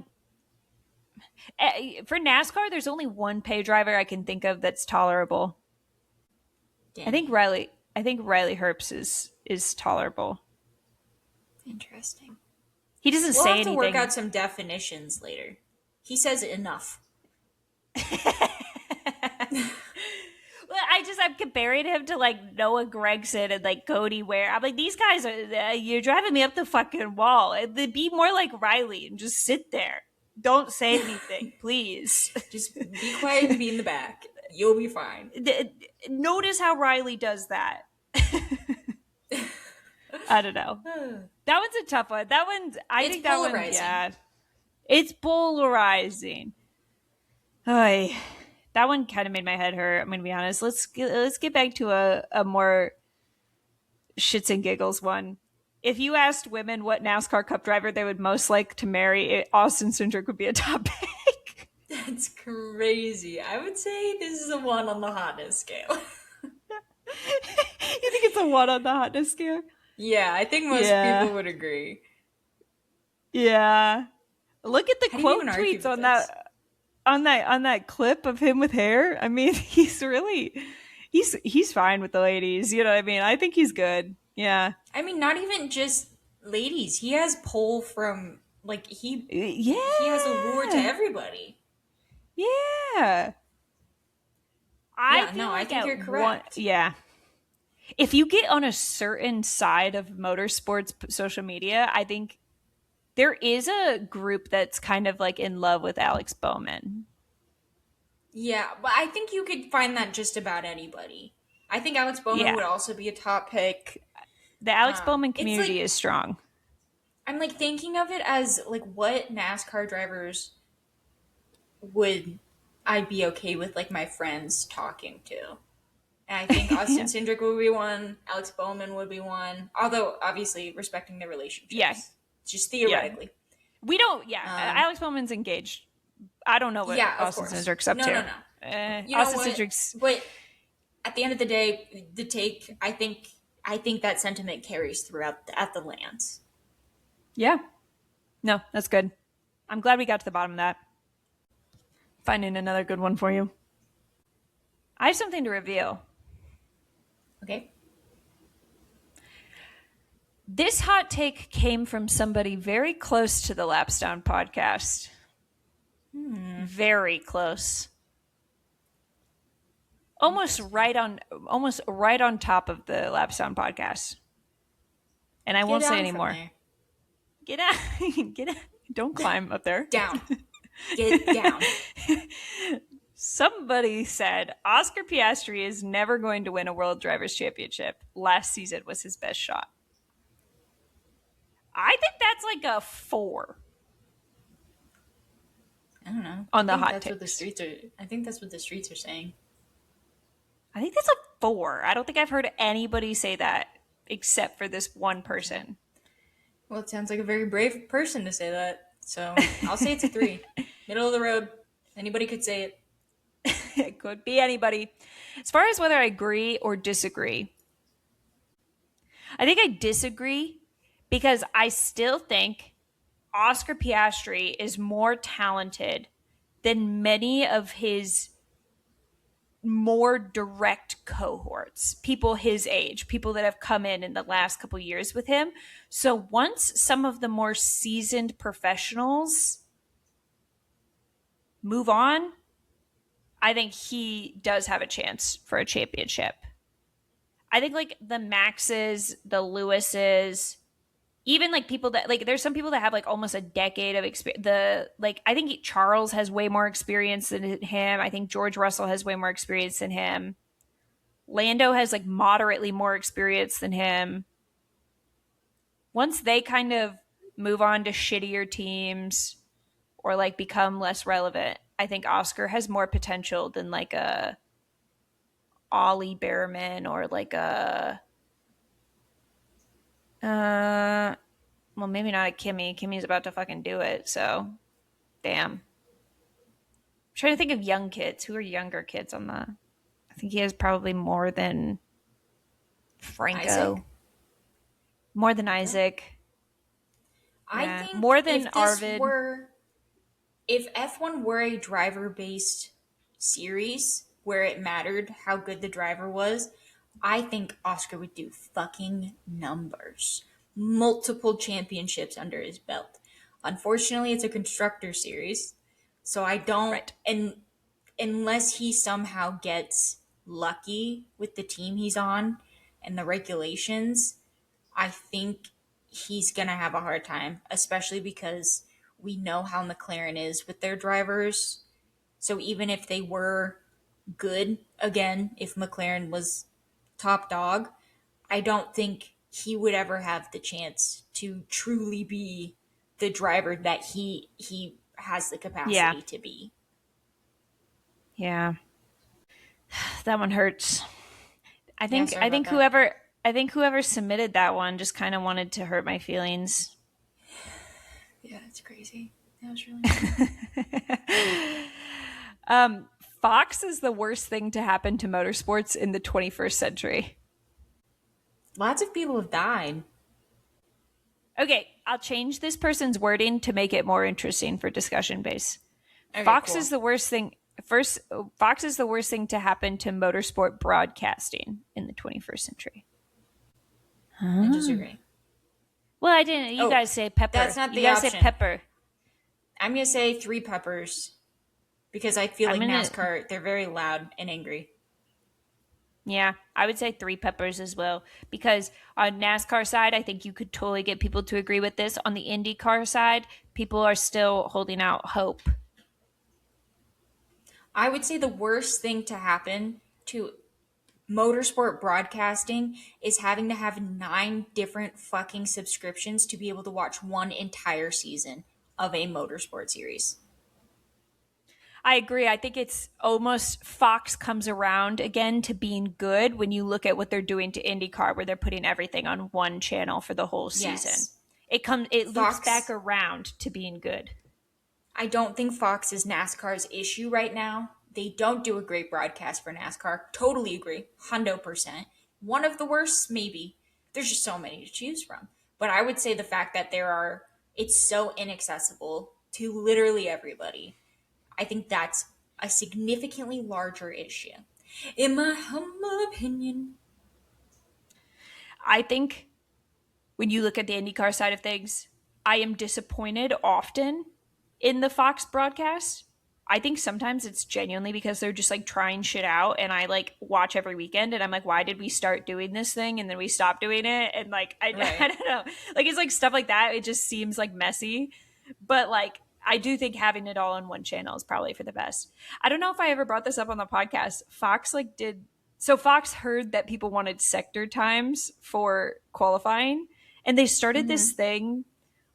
for NASCAR. There's only one pay driver I can think of that's tolerable. I think Dang. Riley. I think Riley Herbst is tolerable. Interesting. He doesn't We'll say have to work anything. out some definitions later. He says enough. Well, I'm comparing him to like Noah Gregson and like Cody Ware. I'm like these guys are you're driving me up the fucking wall. Be more like Riley and just sit there. Don't say anything, please. Just be quiet and be in the back. You'll be fine. Notice how Riley does that. I don't know. That one's a tough one. That one's. I It's think that one. polarizing. Yeah, it's polarizing. Ay, that one kind of made my head hurt. I'm gonna be honest. Let's get back to a more shits and giggles one. If you asked women what NASCAR Cup driver they would most like to marry, Austin Cindric would be a top pick. That's crazy. I would say this is a 1 on the hotness scale. You think it's a 1 on the hotness scale? Yeah, I think most Yeah, people would agree. yeah. Look at the How do you quote even argue tweets with on this? that clip of him with hair. I mean, he's fine with the ladies. You know what I mean? I think he's good. Yeah. I mean, not even just ladies. He has pull from like he has allure to Yeah. everybody. Yeah. I Yeah, feel no, I like think you're at one, correct. yeah. If you get on a certain side of motorsports social media, I think There is a group that's kind of like in love with Alex Bowman. Yeah, but I think you could find that just about anybody. I think Alex Bowman Yeah. would also be a top pick. The Alex Bowman It's community is strong. I'm like thinking of it as like what NASCAR drivers would I be okay with like my friends talking to. And I think Austin Yeah. Cindric would be one, Alex Bowman would be one, although obviously respecting their Yeah. relationships, just Yeah. theoretically. We don't, yeah. Um, Alex Bowman's engaged. I don't know what yeah, of Austin course. Cindric's up No, no, to. no. You know Austin what? Cindric's, But at the end of the day, the take, I think that sentiment carries throughout at the lands. yeah. No, that's good. I'm glad we got to the bottom of that. Finding another good one for you. I have something to reveal. Okay. This hot take came from somebody very close to the Lapsdown podcast. Very close. Almost right on top of the Lapsdown podcast. And I won't say anymore. Get out. Get out. Don't climb up there. Down. Get down. Somebody said Oscar Piastri is never going to win a World Drivers' Championship. Last season was his best shot. I think that's like a 4. I don't know. On the I think hot that's what the takes. streets are. I think that's what the streets are saying. I think that's a 4. I don't think I've heard anybody say that except for this one person. Well, it sounds like a very brave person to say that. So I'll say it's a 3. Middle of the road. Anybody could say it. It could be anybody. As far as whether I agree or disagree, I think I disagree because I still think Oscar Piastri is more talented than many of his more direct cohorts, people his age, people that have come in the last couple years with him. So once some of the more seasoned professionals move on, I think he does have a chance for a championship. I think like the Maxes, the Lewises, even like people that like there's some people that have like almost a decade of experience. I think Charles has way more experience than him. I think George Russell has way more experience than him. Lando has like moderately more experience than him. Once they kind of move on to shittier teams or like become less relevant, I think Oscar has more potential than like a Ollie Behrman or like a well, maybe not a Kimmy. Kimmy's about to fucking do it, so damn. I'm trying to think of young kids. Who are younger kids on the I think he has probably more than Franco. Isaac? More than Isaac. I Yeah. think More than if Arvid. if F1 were a driver based series where it mattered how good the driver was, I think Oscar would do fucking numbers. Multiple championships under his belt. Unfortunately, it's a constructor series, so I don't Right. and unless he somehow gets lucky with the team he's on and the regulations, I think he's going to have a hard time, especially because we know how McLaren is with their drivers. So even if they were good, again, if McLaren was top dog, I don't think he would ever have the chance to truly be the driver that he has the capacity Yeah. to be. Yeah. That one hurts. I think sorry about that. whoever submitted that one just kind of wanted to hurt my feelings. Yeah, it's crazy. That was really Fox is the worst thing to happen to motorsports in the 21st century. Lots of people have died. Okay, I'll change this person's wording to make it more interesting for discussion base. Okay, Fox cool. is the worst thing. Fox is the worst thing to happen to motorsport broadcasting in the 21st century. I disagree. Well, I didn't. You guys say pepper. That's not the You guys say option. pepper. I'm gonna say 3 peppers because I feel like I'm gonna- NASCAR, they're very loud and angry. Yeah, I would say three peppers as well. Because on NASCAR side, I think you could totally get people to agree with this. On the IndyCar side, people are still holding out hope. I would say the worst thing to happen to motorsport broadcasting is having to have 9 different fucking subscriptions to be able to watch one entire season of a motorsport series. I agree. I think it's almost Fox comes around again to being good when you look at what they're doing to IndyCar, where they're putting everything on one channel for the whole season. Yes. It loops back Fox, around to being good. I don't think Fox is NASCAR's issue right now. They don't do a great broadcast for NASCAR. Totally agree. 100%. One of the worst, maybe. There's just so many to choose from. But I would say the fact that it's so inaccessible to literally everybody. I think that's a significantly larger issue. In my humble opinion. I think when you look at the IndyCar side of things, I am disappointed often in the Fox broadcast. I think sometimes it's genuinely because they're just like trying shit out, and I like watch every weekend and I'm like, why did we start doing this thing and then we stopped doing it? And like Right. I don't know. Like it's like stuff like that. It just seems like messy. But like I do think having it all on one channel is probably for the best. I don't know if I ever brought this up on the podcast. Fox like did so Fox heard that people wanted sector times for qualifying, and they started this Mm-hmm. thing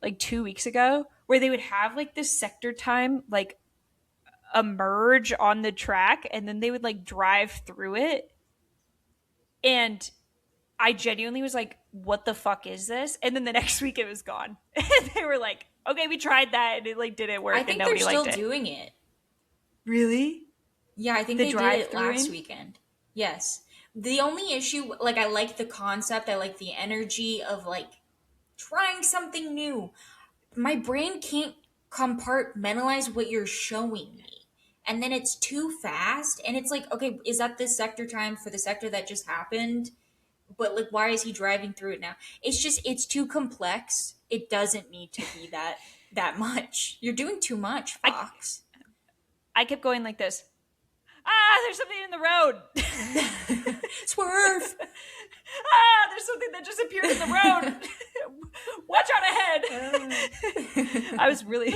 like 2 weeks ago where they would have like this sector time like emerge on the track, and then they would like drive through it. And I genuinely was like, what the fuck is this? And then the next week it was gone. And they were like, okay, we tried that and it like didn't I work and think they're nobody liked still it. doing it. Really? Yeah, I think The they did drive it last throughing? weekend. Yes. The only issue, like, I like the concept, I like the energy of, like, trying something new. My brain can't compartmentalize what you're showing me. And then it's too fast, and it's like, okay, is that this sector time for the sector that just happened? But, like, why is he driving through it now? It's too complex. It doesn't need to be that much. You're doing too much, I Fox. I kept going like this. Ah, there's something in the road. Swerve! Ah, there's something that just appeared in the road. Watch out ahead. I was really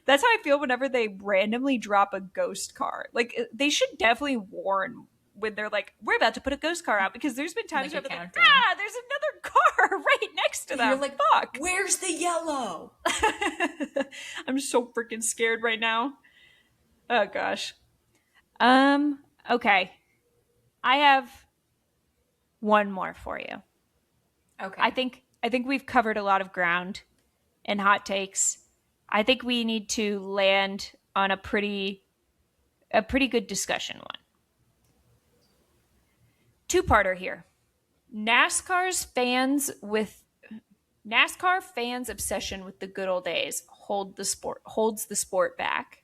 that's how I feel whenever they randomly drop a ghost car. Like they should definitely warn when they're like, we're about to put a ghost car out, because there's been times Like where a I've been like, countdown. there's another car right next to You're them. like, Fuck. where's the yellow? I'm so freaking scared right now. Oh gosh. Okay. I have one more for you. I Okay. think I think we've covered a lot of ground in hot takes. I think we need to land on a pretty good discussion one. Two-parter here. NASCAR's fans with NASCAR fans' obsession with the good old days holds the sport back.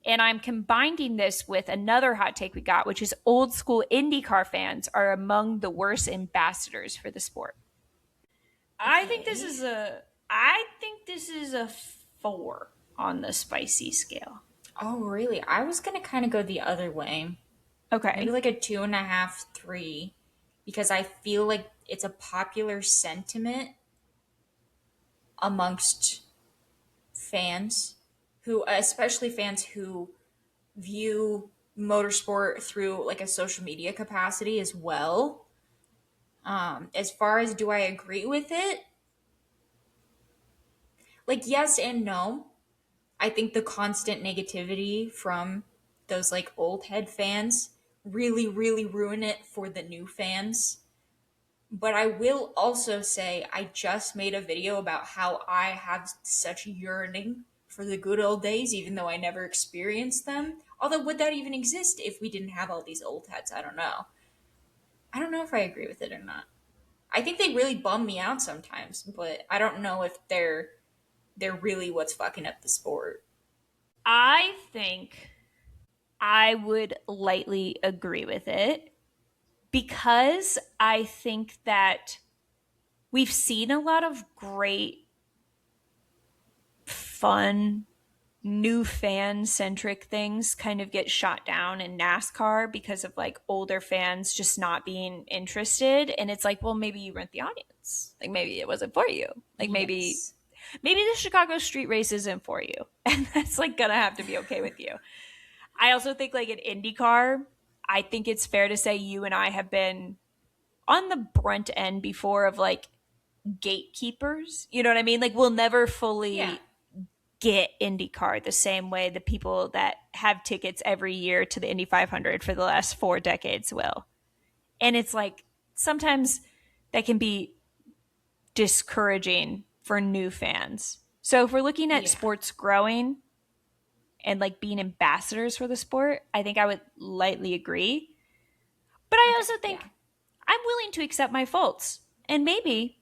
And I'm combining this with another hot take we got, which is old school IndyCar fans are among the worst ambassadors for the sport. I think this Okay. is a I think this is a 4 on the spicy scale. Oh, really? I was gonna kind of go the other way. Maybe Okay. like a 2.5, 3, because I feel like it's a popular sentiment amongst fans especially fans who view motorsport through like a social media capacity as well. As far as do I agree with it? Like, yes and no. I think the constant negativity from those like old head fans really, really ruin it for the new fans. But I will also say I just made a video about how I have such yearning for the good old days, even though I never experienced them. Although, would that even exist if we didn't have all these old heads? I don't know. I don't know if I agree with it or not. I think they really bum me out sometimes, but I don't know if they're really what's fucking up the sport. I think I would lightly agree with it, because I think that we've seen a lot of great, fun new fan centric things kind of get shot down in NASCAR because of like older fans just not being interested. And it's like, well, maybe you weren't the audience. Like maybe it wasn't for you. Like Yes. maybe the Chicago street race isn't for you. And that's like gonna have to be okay with you. I also think like an IndyCar, I think it's fair to say you and I have been on the brunt end before of like gatekeepers. You know what I mean? Like we'll never Yeah. fully get IndyCar the same way the people that have tickets every year to the Indy 500 for the last 4 decades will. And it's like sometimes that can be discouraging for new fans. So if we're looking at Yeah. sports growing and like being ambassadors for the sport, I think I would lightly agree. But I Okay. also Yeah. think I'm willing to accept my faults. And maybe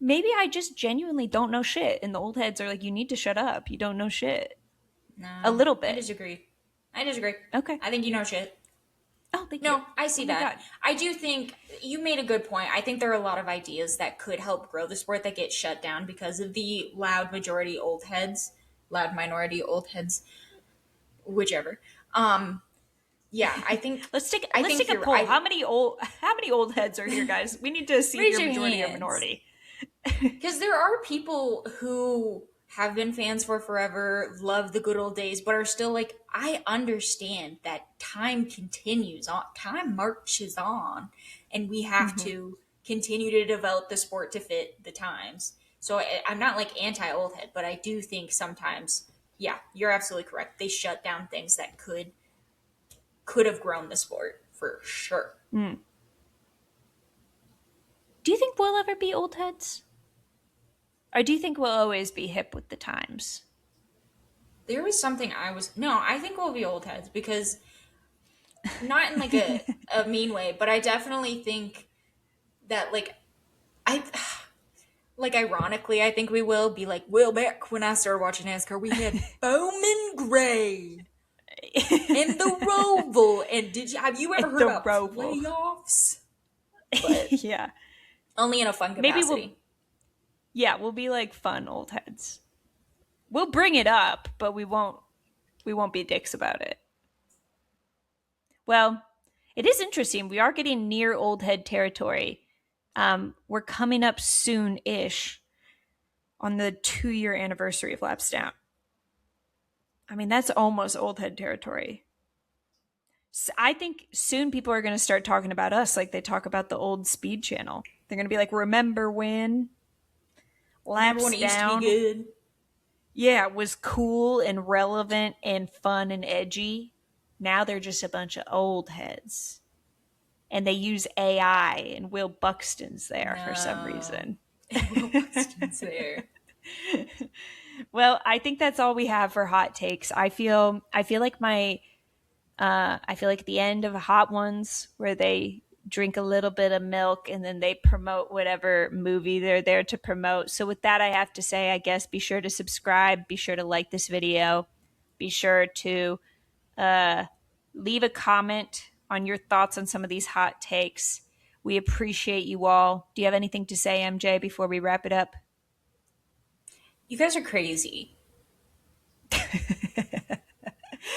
I just genuinely don't know shit. And the old heads are like, you need to shut up. You don't know shit. A No, little I bit. disagree. I disagree. Okay. I think you know shit. Oh, thank you. No, I see Oh my that. God. I do think you made a good point. I think there are a lot of ideas that could help grow the sport that get shut down because of the loud majority old heads, loud minority old heads, whichever. Um, yeah, I Let's think take a you're poll. I How many old heads are here, guys? We need to see if raise you're your majority or hands. minority. Because there are people who have been fans for forever, love the good old days, but are still like, I understand that time continues on, time marches on, and we have Mm-hmm. to continue to develop the sport to fit the times. So I'm not like anti old head, but I do think sometimes, yeah, you're absolutely correct. They shut down things that could have grown the sport for sure. Mm. Do you think we'll ever be old heads? Or do you think we'll always be hip with the times? There was something I was no, I think we'll be old heads because not in like a mean way, but I definitely think that I like ironically I think we will be like, well, back when I started watching NASCAR we had Bowman Gray and the Roval, and have you ever heard The about Roval. playoffs? But Yeah. only in a fun Maybe we'll, capacity. yeah, we'll be like fun old heads. We'll bring it up, but we won't be dicks about it. Well, it is interesting. We are getting near old head territory. We're coming up soon ish on the 2 year anniversary of Laps Down. I mean, that's almost old head territory. I think soon people are going to start talking about us like they talk about the old Speed Channel. They're going to be like, remember when Remember Laps when it used to be Down, good? yeah, it was cool and relevant and fun and edgy. Now they're just a bunch of old heads. And they use AI, and Will Buxton's there for some No. reason. Will Buxton's there. Well, I think that's all we have for hot takes. I feel like I feel like at the end of Hot Ones where they drink a little bit of milk and then they promote whatever movie they're there to promote. So with that I have to say, I guess be sure to subscribe, be sure to like this video, be sure to uh leave a comment on your thoughts on some of these hot takes. We appreciate you all. Do you have anything to say, MJ, before we wrap it up? You guys are crazy.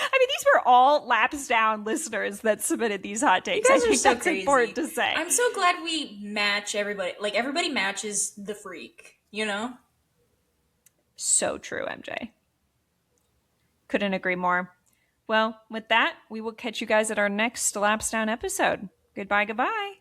I mean, these were all laps down listeners that submitted these hot You takes. I guys are think so that's important crazy. to say. I'm so glad we match everybody. Like everybody matches the freak, you know? So true, MJ. Couldn't agree more. Well, with that, we will catch you guys at our next laps down episode. Goodbye, goodbye.